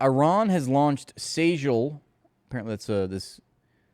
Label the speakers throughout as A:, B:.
A: Iran has launched Sajal. Apparently that's this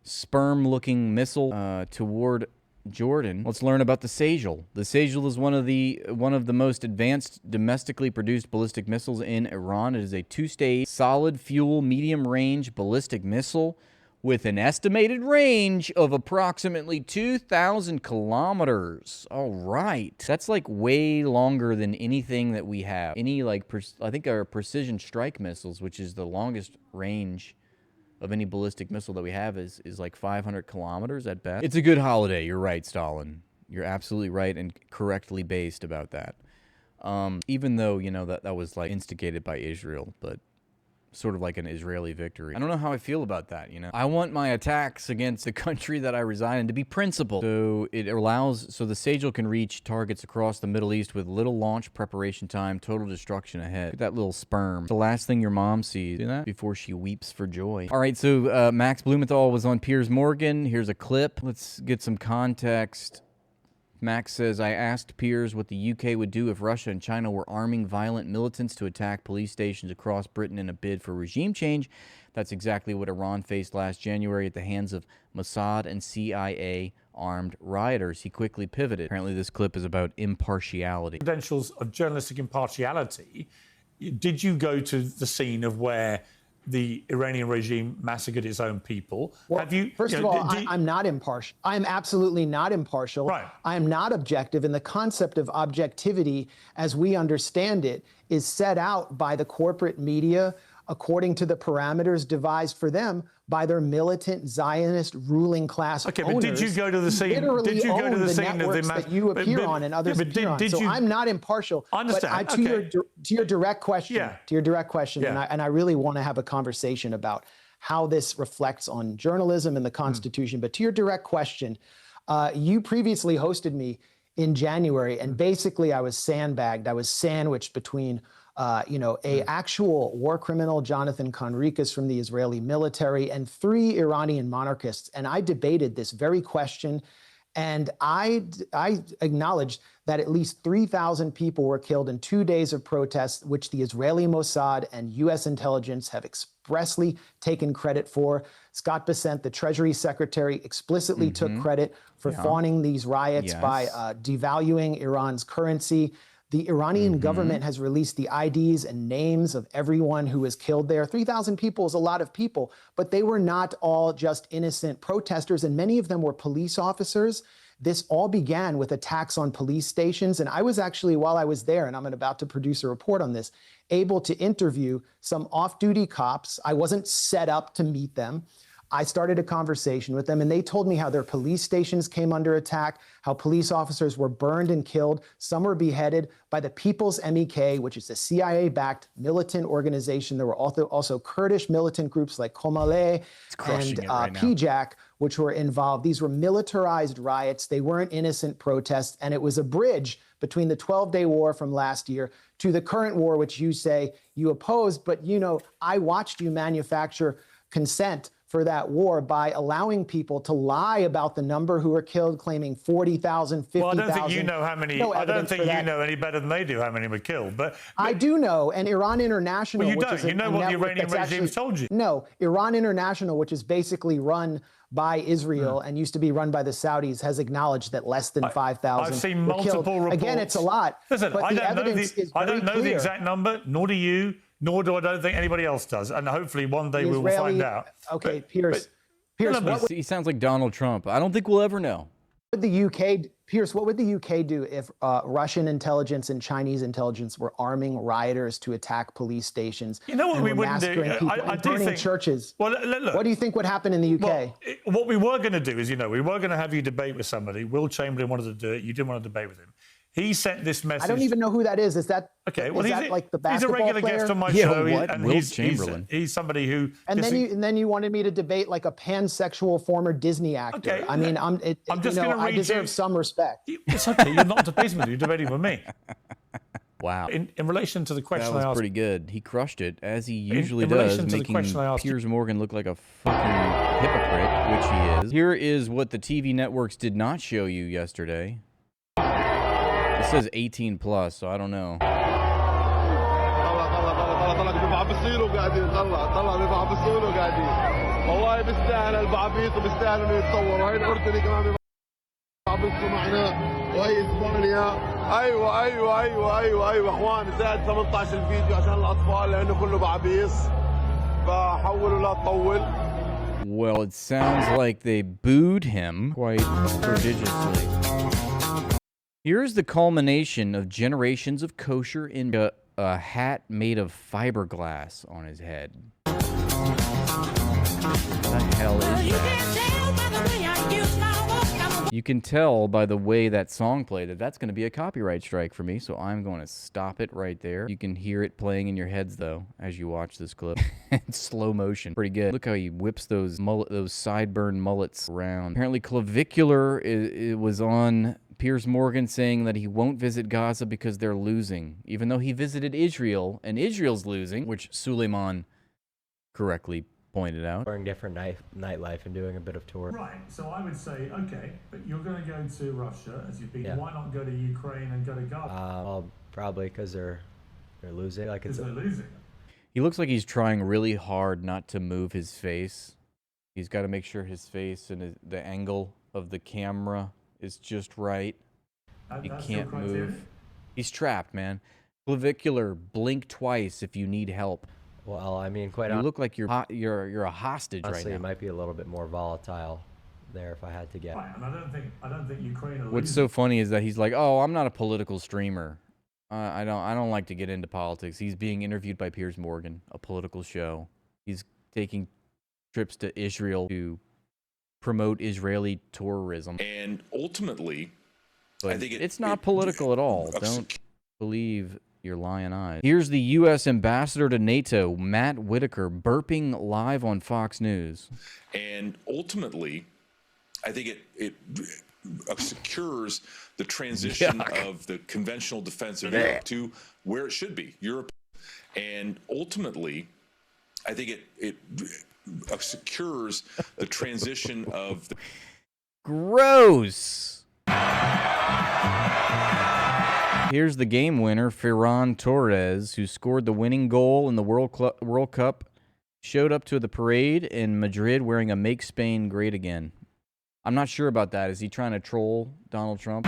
A: sperm-looking missile toward Jordan. Let's learn about the Sajal. The Sajal is one of the most advanced domestically produced ballistic missiles in Iran. It is a two-stage solid fuel medium-range ballistic missile with an estimated range of approximately 2,000 kilometers. All right. That's like way longer than anything that we have. Any like, I think our precision strike missiles, which is the longest range of any ballistic missile that we have, is like 500 kilometers at best. It's a good holiday. You're right, Stalin. You're absolutely right and correctly based about that. Even though, you know, that was like instigated by Israel, but sort of like an Israeli victory. I don't know how I feel about that, you know? I want my attacks against the country that I reside in to be principled. So the Sajal can reach targets across the Middle East with little launch preparation time, total destruction ahead. Look at that little sperm. It's the last thing your mom sees. See that? Before she weeps for joy. All right, so Max Blumenthal was on Piers Morgan. Here's a clip. Let's get some context. Max says, I asked Piers what the UK would do if Russia and China were arming violent militants to attack police stations across Britain in a bid for regime change. That's exactly what Iran faced last January at the hands of Mossad and CIA armed rioters. He quickly pivoted. Apparently this clip is about impartiality.
B: Credentials of journalistic impartiality. Did you go to the scene of where the Iranian regime massacred its own people?
C: Well,
B: have you?
C: First of all, I'm not impartial. I'm absolutely not impartial.
B: Right.
C: I am not objective, and the concept of objectivity, as we understand it, is set out by the corporate media according to the parameters devised for them by their militant Zionist ruling class
B: okay,
C: owners.
B: but did you go to the scene?
C: Literally
B: Did you go to the
C: own
B: scene of the
C: that you appear on and others appear on? So I'm not impartial.
B: I understand.
C: But to your direct question,
B: Yeah.
C: and I really want to have a conversation about how this reflects on journalism and the Constitution. But to your direct question, you previously hosted me in January, and basically I was sandbagged. I was sandwiched between actual war criminal, Jonathan Conricus from the Israeli military, and 3 Iranian monarchists. And I debated this very question. And I acknowledged that at least 3,000 people were killed in 2 days of protests, which the Israeli Mossad and U.S. intelligence have expressly taken credit for. Scott Bessent, the Treasury Secretary, explicitly took credit for fawning these riots by devaluing Iran's currency. The Iranian government has released the IDs and names of everyone who was killed there. 3,000 people is a lot of people, but they were not all just innocent protesters, and many of them were police officers. This all began with attacks on police stations, and I was actually, while I was there, and I'm about to produce a report on this, able to interview some off-duty cops. I wasn't set up to meet them. I started a conversation with them, and they told me how their police stations came under attack, how police officers were burned and killed. Some were beheaded by the People's MEK, which is a CIA-backed militant organization. There were also Kurdish militant groups like Komale and PJAK, which were involved. These were militarized riots. They weren't innocent protests, and it was a bridge between the 12-day war from last year to the current war, which you say you opposed. But, you know, I watched you manufacture consent for that war by allowing people to lie about the number who were killed, claiming 40,000, 50,000.
B: Well, I don't think you know how many. I don't think you know any better than they do how many were killed. But
C: I do know, and Iran International.
B: Well, you
C: which
B: don't.
C: Is
B: you know what the Iranian regime told you.
C: No, Iran International, which is basically run by Israel and used to be run by the Saudis, has acknowledged that less than 5,000.
B: I've seen multiple reports.
C: Again, it's a lot.
B: Listen,
C: but
B: I don't know the exact number, nor do you, nor do I don't think anybody else does. And hopefully one day we will find out.
C: Okay, Piers,
A: he sounds like Donald Trump. I don't think we'll ever know.
C: What would the UK, Piers, what would the UK do if Russian intelligence and Chinese intelligence were arming rioters to attack police stations?
B: You know what we wouldn't do?
C: I do burning churches.
B: Well, look,
C: what do you think would happen in the UK?
B: Well, what we were going to do is, we were going to have you debate with somebody. Will Chamberlain wanted to do it. You didn't want to debate with him. He sent this message.
C: I don't even know who that is. Is that
B: okay? Well,
C: is that like the basketball
B: he's a regular
C: player?
B: guest on my
A: Yeah,
B: show.
A: what?
B: And
A: Will
B: he's
A: Chamberlain.
B: He's somebody who.
C: And then you wanted me to debate like a pansexual former Disney actor.
B: Okay,
C: I mean, I deserve some respect.
B: It's okay. You're not debating with me. You're debating with me.
A: Wow.
B: In relation to the question
A: that was
B: I asked,
A: pretty good. He crushed it, as he usually
B: in
A: does,
B: relation to the
A: making
B: question I asked
A: Piers Morgan look like a fucking hypocrite, which he is. Here is what the TV networks did not show you yesterday. It says 18 plus, so I don't know.
D: بيصيروا قاعدين طلع بيصيروا قاعدين والله بيستاهل البعبيط وبيستاهل انه يتصور وهي الاردني كمان بيصيروا معنا وهي اسبانيا ايوه اخوان زائد 18 الفيديو عشان الاطفال لانه كله بعبيص فحولوا لا تطول.
A: Well, it sounds like they booed him quite prodigiously. Here's the culmination of generations of kosher in a hat made of fiberglass on his head. What the hell is that? You can tell by the way that song played that that's going to be a copyright strike for me, so I'm going to stop it right there. You can hear it playing in your heads, though, as you watch this clip. In slow motion. Pretty good. Look how he whips those sideburn mullets around. Apparently, Clavicular it was on Piers Morgan saying that he won't visit Gaza because they're losing, even though he visited Israel, and Israel's losing, which Suleiman correctly pointed out.
E: Exploring different nightlife and doing a bit of tour.
B: Right, so I would say, okay, but you're going to go to Russia as you've been. Yeah. Why not go to Ukraine and go to Gaza?
E: Well, probably because they're losing. Like
B: because they're losing.
A: He looks like he's trying really hard not to move his face. He's got to make sure his face and the angle of the camera is just right. He can't move. He's trapped, man. Clavicular, blink twice if you need help.
E: Well, I mean, quite
A: honestly, you look like you're a hostage right now.
E: It might be a little bit more volatile there if I had to get.
B: Right, and I don't think Ukraine.
A: What's so funny is that he's like, "Oh, I'm not a political streamer. I don't like to get into politics." He's being interviewed by Piers Morgan, a political show. He's taking trips to Israel to promote Israeli tourism.
F: And ultimately,
A: but I think it's not political at all. Don't believe your lying eyes. Here's the U.S. ambassador to NATO, Matt Whitaker, burping live on Fox News.
F: And ultimately, I think it secures the transition of the conventional defense of Europe to where it should be, Europe. And ultimately, I think it secures the transition of the...
A: Gross. Here's the game winner, Ferran Torres, who scored the winning goal in the World Cup, showed up to the parade in Madrid wearing a Make Spain Great Again. I'm not sure about that. Is he trying to troll Donald Trump?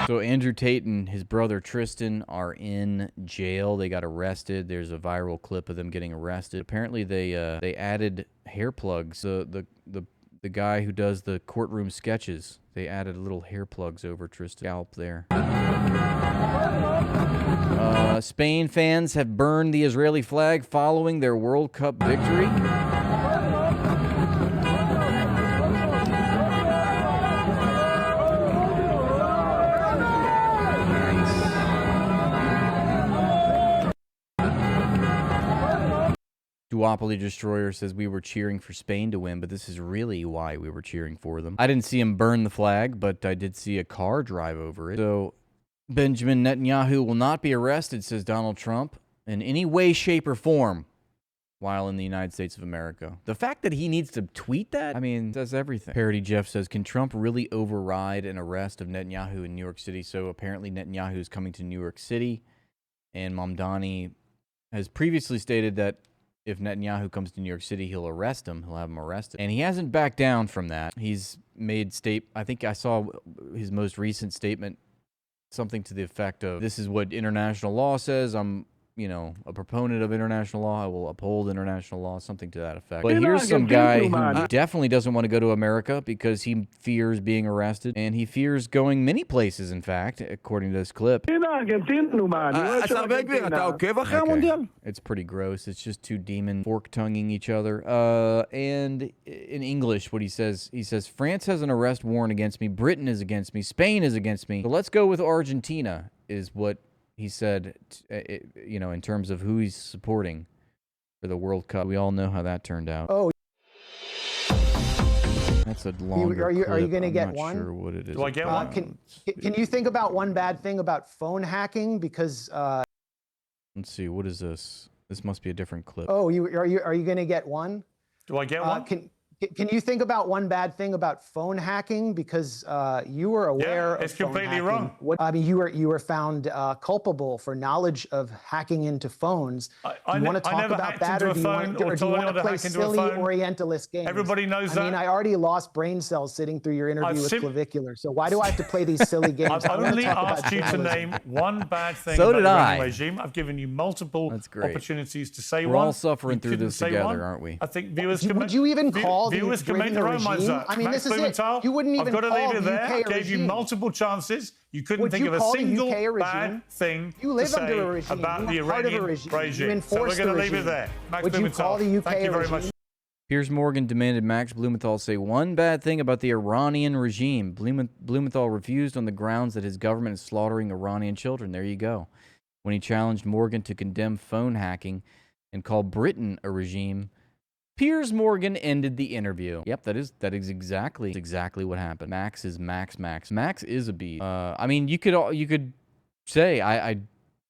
A: So Andrew Tate and his brother Tristan are in jail. They got arrested. There's a viral clip of them getting arrested. Apparently they added hair plugs. The guy who does the courtroom sketches, they added little hair plugs over Tristan's scalp there. Spain fans have burned the Israeli flag following their World Cup victory. Duopoly Destroyer says we were cheering for Spain to win, but this is really why we were cheering for them. I didn't see him burn the flag, but I did see a car drive over it. So Benjamin Netanyahu will not be arrested, says Donald Trump, in any way, shape, or form while in the United States of America. The fact that he needs to tweet that, I mean, says everything. Parody Jeff says, can Trump really override an arrest of Netanyahu in New York City? So apparently Netanyahu is coming to New York City, and Mamdani has previously stated that if Netanyahu comes to New York City, he'll arrest him. He'll have him arrested. And he hasn't backed down from that. He's made I think I saw his most recent statement, something to the effect of, this is what international law says. I'm, a proponent of international law. I will uphold international law, something to that effect. But here's some guy who definitely doesn't want to go to America because he fears being arrested, and he fears going many places, in fact, according to this clip. Okay. It's pretty gross. It's just two demons fork-tonguing each other. And in English, what he says, France has an arrest warrant against me, Britain is against me, Spain is against me. So let's go with Argentina, is what he said, in terms of who he's supporting for the World Cup. We all know how that turned out.
C: Oh,
A: that's a longer
C: Are you
A: clip.
C: going to get
A: I'm
C: one?
A: not sure what it is.
B: Do I get one?
C: Can you think about one bad thing about phone hacking? Because
A: let's see, what is this? This must be a different clip.
C: oh, are you going to get one?
B: Do I get one?
C: Can you think about one bad thing about phone hacking? Because you were aware of
B: it's
C: phone
B: completely
C: hacking.
B: wrong.
C: I mean, you were found culpable for knowledge of hacking into phones. Do you want to talk
B: never
C: about
B: hacked
C: that,
B: into
C: or
B: a
C: do you
B: phone
C: want to,
B: or
C: or do you
B: told
C: want to
B: anyone to
C: play
B: hack into a
C: silly
B: phone.
C: Orientalist games?
B: Everybody knows
C: I mean,
B: that.
C: I already lost brain cells sitting through your interview with
B: sim-
C: Clavicular. So why do I have to play these silly games?
B: I've
C: I wanna
B: only
C: talk about
B: asked you to
C: journalism.
B: name one bad thing
A: So
B: about
A: did
B: the Iranian
A: I.
B: regime. I've given you multiple
A: That's great.
B: opportunities to say
A: We're
B: one.
A: all suffering
B: You
A: through
B: couldn't
A: this
B: say
A: together,
B: one.
A: aren't we?
B: I think viewers
C: Would you even call the
B: viewers can make
C: Britain
B: their
C: a
B: own minds
C: regime?
B: up.
C: I mean,
B: Max
C: this is it.
B: Blumenthal,
C: You wouldn't even
B: I've got to
C: call
B: leave it
C: the
B: there.
C: UK
B: I
C: a
B: gave you
C: regime.
B: multiple chances. You couldn't
C: Would
B: think
C: you
B: of a
C: call the
B: single
C: UK a regime?
B: bad thing
C: You live
B: to say
C: under a regime.
B: about the
C: You are part of a
B: Iranian
C: regime. You
B: regime. So
C: enforce
B: we're going
C: the
B: to leave it
C: regime.
B: there. Max
C: Would you
B: Blumenthal,
C: call the UK
B: thank you
C: a
B: very
C: regime?
B: much.
A: Piers Morgan demanded Max Blumenthal say one bad thing about the Iranian regime. Blumenthal refused on the grounds that his government is slaughtering Iranian children. There you go. When he challenged Morgan to condemn phone hacking and call Britain a regime, Piers Morgan ended the interview. Yep, that is exactly what happened. Max is Max. Max is a beast. I mean, you could say I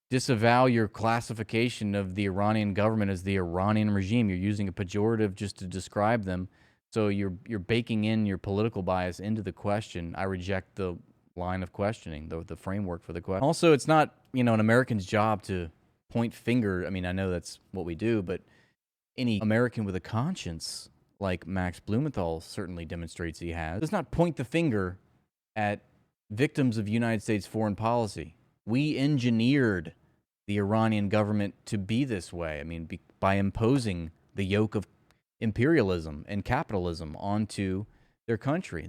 A: disavow your classification of the Iranian government as the Iranian regime. You're using a pejorative just to describe them. So you're baking in your political bias into the question. I reject the line of questioning, the framework for the question. Also, it's not, an American's job to point finger. I mean, I know that's what we do, but any American with a conscience, like Max Blumenthal certainly demonstrates he has, does not point the finger at victims of United States foreign policy. We engineered the Iranian government to be this way. I mean, by imposing the yoke of imperialism and capitalism onto their country.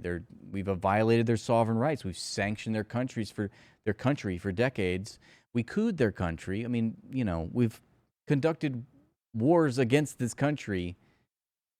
A: We've violated their sovereign rights. We've sanctioned their country for decades. We cooed their country. I mean, we've conducted wars against this country.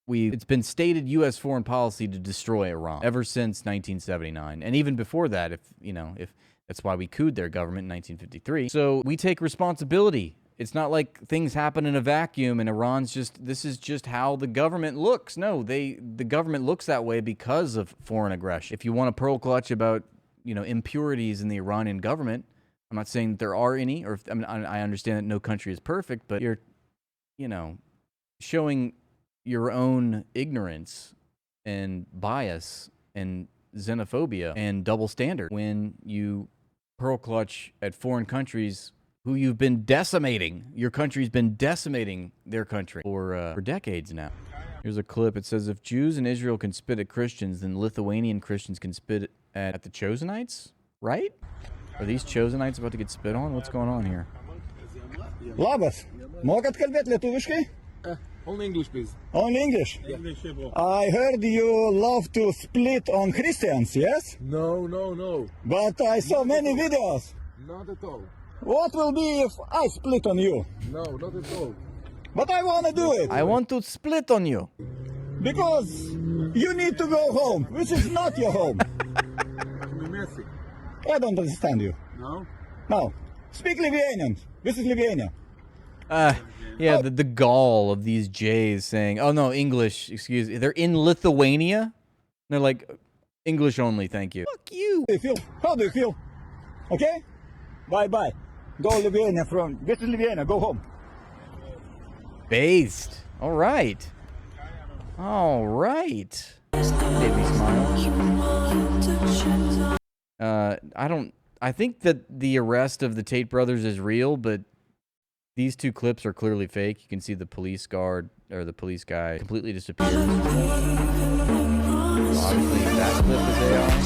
A: It's been stated U.S. foreign policy to destroy Iran ever since 1979, and even before that. If that's why we cooed their government in 1953. So we take responsibility. It's not like things happen in a vacuum and this is just how the government looks. No, the government looks that way because of foreign aggression. If you want to pearl clutch about, impurities in the Iranian government, I'm not saying that there are any, I understand that no country is perfect, but you're, showing your own ignorance and bias and xenophobia and double standard when you pearl clutch at foreign countries who you've been decimating. Your country's been decimating their country for decades now. Here's a clip. It says, if Jews in Israel can spit at Christians, then Lithuanian Christians can spit at the Chosenites, right? Are these Chosenites about to get spit on? What's going on here?
G: Labas. Mokat kalbėt lietuviškai?
H: Only English, please.
G: Only English?
H: Yeah.
G: I heard you love to split on Christians, yes?
H: No.
G: But I saw many videos.
H: Not at all.
G: What will be if I split on you?
H: No, not at all.
G: But I want to do it.
A: I want to split on you.
G: Because you need to go home, which is not your home. I don't understand you.
H: No?
G: No. Speak Lithuanian. This is Lithuania.
A: Yeah, the gall of these Jays saying, oh no, English, excuse me. They're in Lithuania? They're like, English only, thank you. Fuck you.
G: How do you feel? Okay? Bye-bye. Go Lithuania this is Lithuania, go home.
A: Based. All right. Made me smile. I think that the arrest of the Tate brothers is real, but these two clips are clearly fake. You can see the police guard, or the police guy, completely disappeared. So obviously, that clip is AI.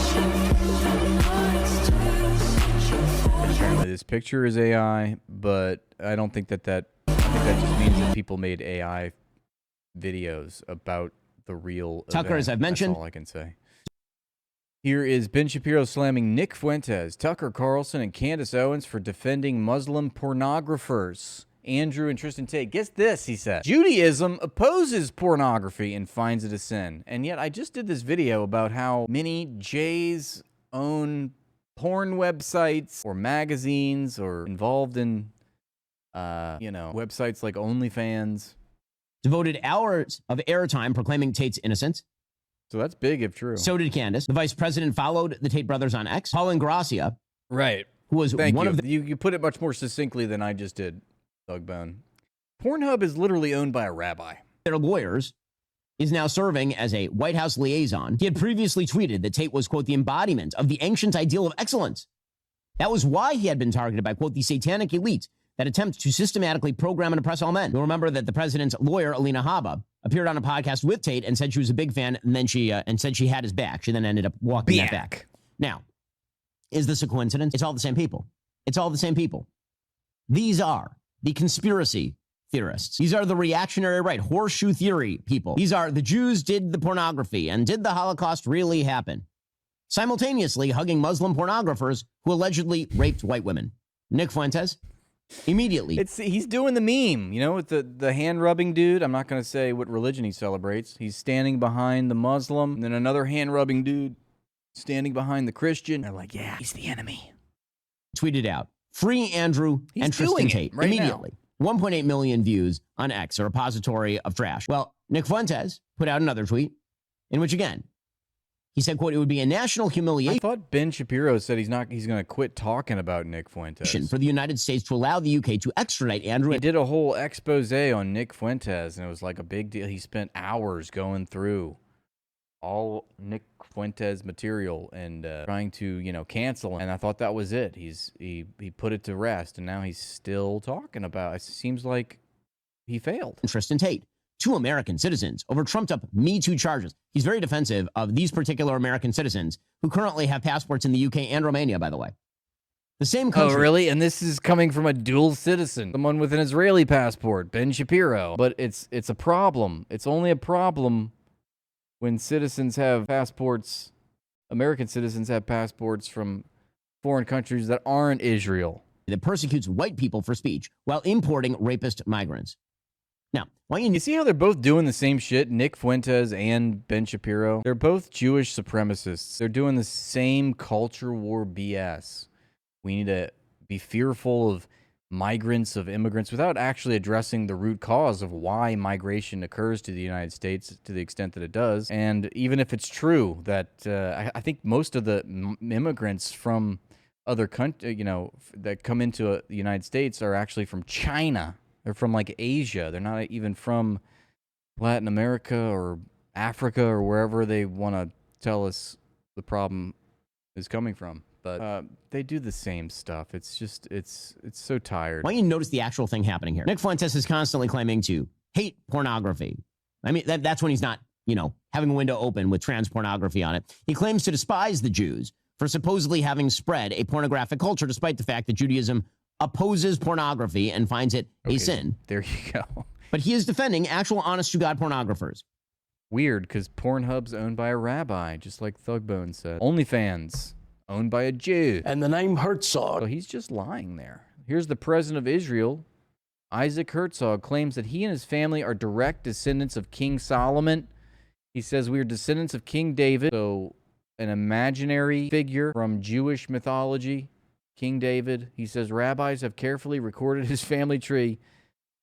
A: Apparently, this picture is AI, but I don't think that I think that just means that people made AI videos about the real
I: Tucker,
A: event.
I: as I've mentioned.
A: That's all I can say. Here is Ben Shapiro slamming Nick Fuentes, Tucker Carlson, and Candace Owens for defending Muslim pornographers. Andrew and Tristan Tate. Guess this, he said. Judaism opposes pornography and finds it a sin. And yet I just did this video about how many Jays own porn websites or magazines or involved in, websites like OnlyFans.
I: Devoted hours of airtime proclaiming Tate's innocence.
A: So that's big if true.
I: So did Candace. The vice president followed the Tate brothers on X. Paul Ingrassia,
A: right,
I: who was one of the...
A: You put it much more succinctly than I just did, Thugbone. Pornhub is literally owned by a rabbi.
I: Their lawyers is now serving as a White House liaison. He had previously tweeted that Tate was, quote, the embodiment of the ancient ideal of excellence. That was why he had been targeted by, quote, the satanic elite that attempts to systematically program and oppress all men. You'll remember that the president's lawyer, Alina Habba, appeared on a podcast with Tate and said she was a big fan, and then she said she had his back. She then ended up walking that back. Now, is this a coincidence? It's all the same people. It's all the same people. These are the conspiracy theorists. These are the reactionary right, horseshoe theory people. These are the Jews did the pornography, and did the Holocaust really happen? Simultaneously hugging Muslim pornographers who allegedly raped white women. Nick Fuentes, immediately.
A: He's doing the meme, you know, with the hand-rubbing dude. I'm not going to say what religion he celebrates. He's standing behind the Muslim, and then another hand-rubbing dude standing behind the Christian. They're like, yeah, he's the enemy.
I: Tweeted out, free Andrew and Tristan Tate
A: right
I: immediately. 1.8 million views on X, a repository of trash. Well, Nick Fuentes put out another tweet in which, again, he said, quote, it would be a national humiliation.
A: I thought Ben Shapiro said he's going to quit talking about Nick Fuentes.
I: For the United States to allow the UK to extradite Andrew.
A: He did a whole expose on Nick Fuentes, and it was like a big deal. He spent hours going through all Nick Fuentes material and trying to, you know, cancel him. And I thought that was it. He put it to rest, and now he's still talking about it. It seems like he failed.
I: Tristan Tate, 2 American citizens, over trumped-up Me Too charges. He's very defensive of these particular American citizens who currently have passports in the UK and Romania, by the way. The same country.
A: Oh, really? And this is coming from a dual citizen, someone with an Israeli passport, Ben Shapiro. But it's a problem. It's only a problem when citizens have passports, American citizens have passports from foreign countries that aren't Israel.
I: That persecutes white people for speech while importing rapist migrants. Now, why
A: you see how they're both doing the same shit, Nick Fuentes and Ben Shapiro? They're both Jewish supremacists. They're doing the same culture war BS. We need to be fearful of migrants, of immigrants, without actually addressing the root cause of why migration occurs to the United States to the extent that it does. And even if it's true that I think most of the immigrants from other countries, you know, that come into the United States are actually from China. They're from like Asia. They're not even from Latin America or Africa or wherever they want to tell us the problem is coming from. But they do the same stuff. It's just, it's so tired.
I: Why don't you notice the actual thing happening here? Nick Fuentes is constantly claiming to hate pornography. I mean, that's when he's not, you know, having a window open with trans pornography on it. He claims to despise the Jews for supposedly having spread a pornographic culture, despite the fact that Judaism opposes pornography and finds it a sin.
A: There you go.
I: But he is defending actual honest-to-God pornographers.
A: Weird, because Pornhub's owned by a rabbi, just like Thugbone said. OnlyFans, owned by a Jew.
J: And the name Herzog.
A: So he's just lying there. Here's the president of Israel, Isaac Herzog, claims that he and his family are direct descendants of King Solomon. He says we are descendants of King David, so an imaginary figure from Jewish mythology. King David. He says rabbis have carefully recorded his family tree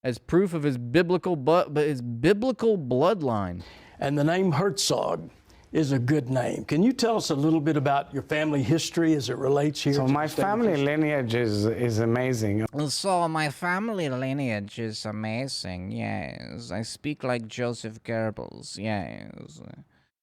A: as proof of his biblical bloodline.
J: And the name Herzog is a good name. Can you tell us a little bit about your family history as it relates here?
K: So my family lineage is amazing.
L: So my family lineage is amazing, yes. I speak like Joseph Goebbels, yes.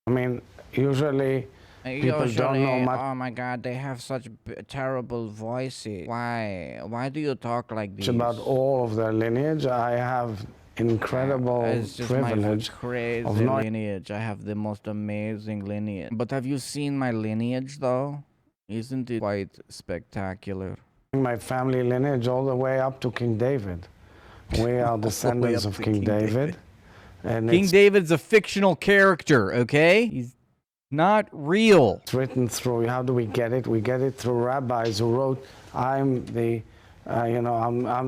K: I mean, usually people don't know much.
L: Oh my God, they have such terrible voices. Why do you talk like this?
K: About all of their lineage. I have incredible
L: it's just
K: privilege
L: my crazy
K: of knowing.
L: lineage. I have the most amazing lineage. But have you seen my lineage though? Isn't it quite spectacular?
K: My family lineage all the way up to King David. We are descendants of King David. And
A: King David's a fictional character, okay? He's not real.
K: It's written through, how do we get it? We get it through rabbis who wrote, I'm a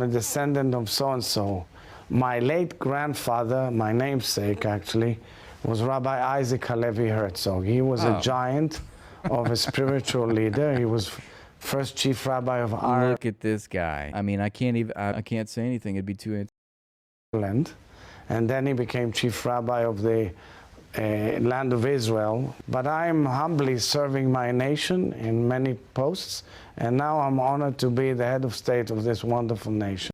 K: descendant of so-and-so. My late grandfather, my namesake actually, was Rabbi Isaac Halevi Herzog. He was a giant of a spiritual leader. He was first chief rabbi of Ireland.
A: Look at this guy. I mean, I can't say anything. It'd be too
K: Ireland. And then he became chief rabbi of the land of Israel. But I'm humbly serving my nation in many posts, and now I'm honored to be the head of state of this wonderful nation.